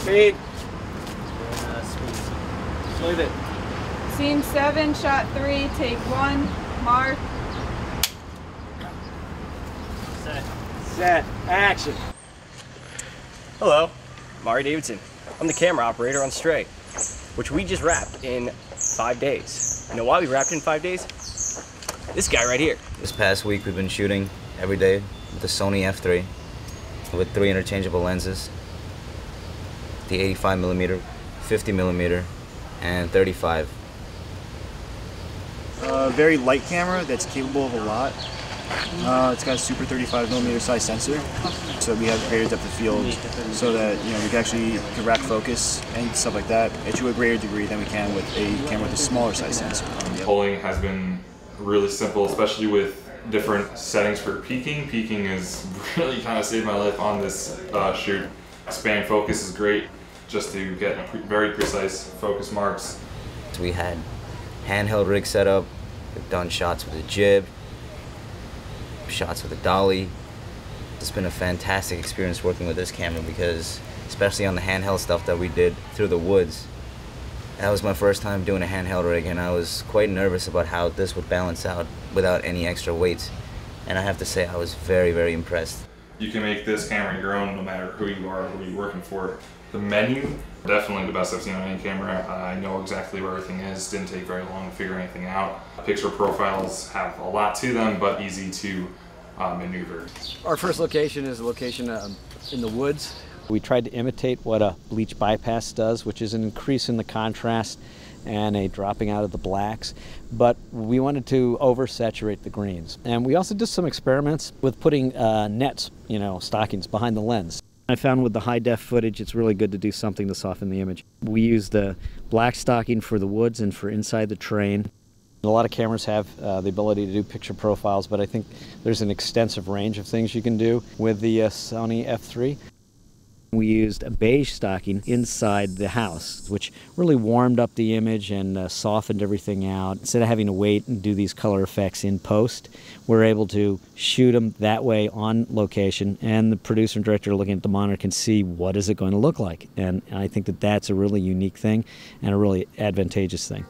Speed. Speed. Leave it. Scene 7, shot 3, take 1, mark. Set. Set. Action. Hello, Mari Davidson. I'm the camera operator on Stray, which we just wrapped in 5 days. You know why we wrapped in 5 days? This guy right here. This past week we've been shooting every day with the Sony F3 with 3 interchangeable lenses, the 85mm, 50mm, and 35. Very light camera that's capable of a lot. It's got a super 35mm size sensor, so we have greater depth of field, so that we can actually rack focus and stuff like that to a greater degree than we can with a camera with a smaller size sensor. Pulling has been really simple, especially with different settings for peaking. Peaking has really kind of saved my life on this shoot. Span focus is great, just to get very precise focus marks. We had handheld rig setup. We've done shots with a jib, shots with a dolly. It's been a fantastic experience working with this camera because, especially on the handheld stuff that we did through the woods, that was my first time doing a handheld rig, and I was quite nervous about how this would balance out without any extra weights. And I have to say I was very, very impressed. You can make this camera your own no matter who you are or who you're working for. The menu, definitely the best I've seen on any camera. I know exactly where everything is. Didn't take very long to figure anything out. Picture profiles have a lot to them, but easy to maneuver. Our first location is a location in the woods. We tried to imitate what a bleach bypass does, which is an increase in the contrast and a dropping out of the blacks, but we wanted to oversaturate the greens. And we also did some experiments with putting nets, stockings behind the lens. I found with the high def footage, it's really good to do something to soften the image. We used the black stocking for the woods and for inside the terrain. A lot of cameras have the ability to do picture profiles, but I think there's an extensive range of things you can do with the Sony F3. We used a beige stocking inside the house, which really warmed up the image and softened everything out. Instead of having to wait and do these color effects in post, we're able to shoot them that way on location, and the producer and director looking at the monitor can see what is it going to look like. And I think that that's a really unique thing and a really advantageous thing.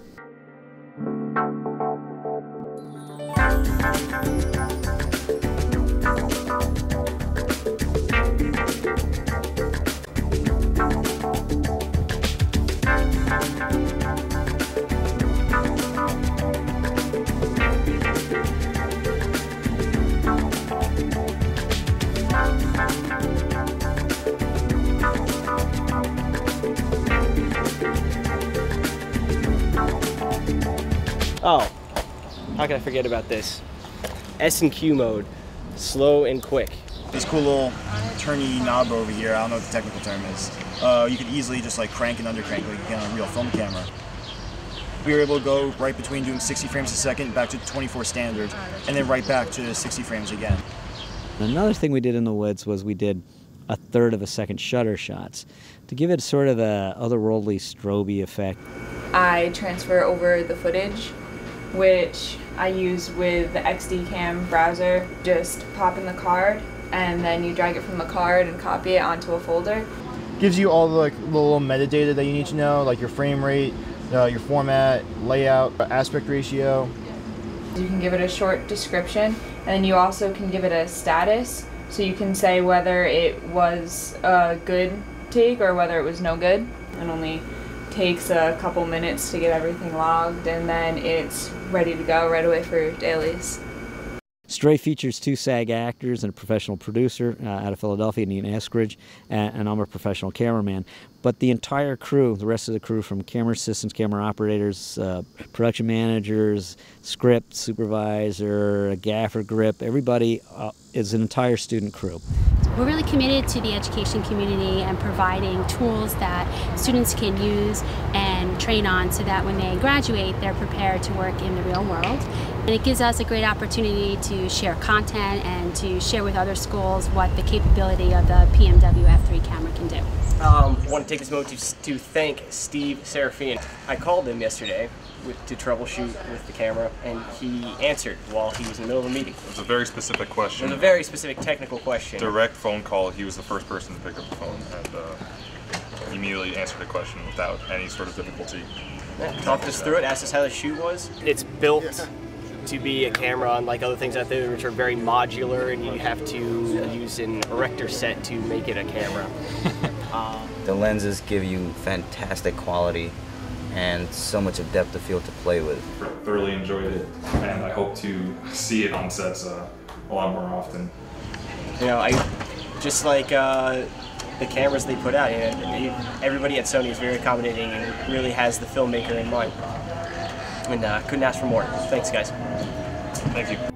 Oh, how can I forget about this? S and Q mode, slow and quick. This cool little turny knob over here, I don't know what the technical term is. You could easily just crank and undercrank like you can on a real film camera. We were able to go right between doing 60 frames a second back to 24 standard, and then right back to 60 frames again. Another thing we did in the woods was we did 1/3 of a second shutter shots to give it sort of a otherworldly strobe effect. I transfer over the footage, which I use with the XD Cam browser. Just pop in the card, and then you drag it from the card and copy it onto a folder. Gives you all the little metadata that you need to know, like your frame rate, your format, layout, aspect ratio. You can give it a short description, and then you also can give it a status, so you can say whether it was a good take or whether it was no good. It only takes a couple minutes to get everything logged, and then it's ready to go right away for dailies. Stray features 2 SAG actors and a professional producer out of Philadelphia, Ian Eskridge, and I'm a professional cameraman. But the entire crew, the rest of the crew, from camera assistants, camera operators, production managers, script supervisor, gaffer, grip, everybody is an entire student crew. We're really committed to the education community and providing tools that students can use and train on so that when they graduate, they're prepared to work in the real world. And it gives us a great opportunity to share content and to share with other schools what the capability of the PMW F3 camera can do. I want to take this moment to thank Steve Serafine. I called him yesterday to troubleshoot with the camera, and he answered while he was in the middle of a meeting. It was a very specific question. It was a very specific technical question. Direct phone call. He was the first person to pick up the phone, and immediately answered a question without any sort of difficulty. Yeah, talked us through it, asked us how the shoot was. It's built to be a camera, unlike other things out there which are very modular and you have to use an erector set to make it a camera. The lenses give you fantastic quality and so much of depth of field to play with. Thoroughly enjoyed it, and I hope to see it on sets a lot more often. You know, I just like the cameras they put out. You know, everybody at Sony is very accommodating and really has the filmmaker in mind. And couldn't ask for more. Thanks, guys. Thank you.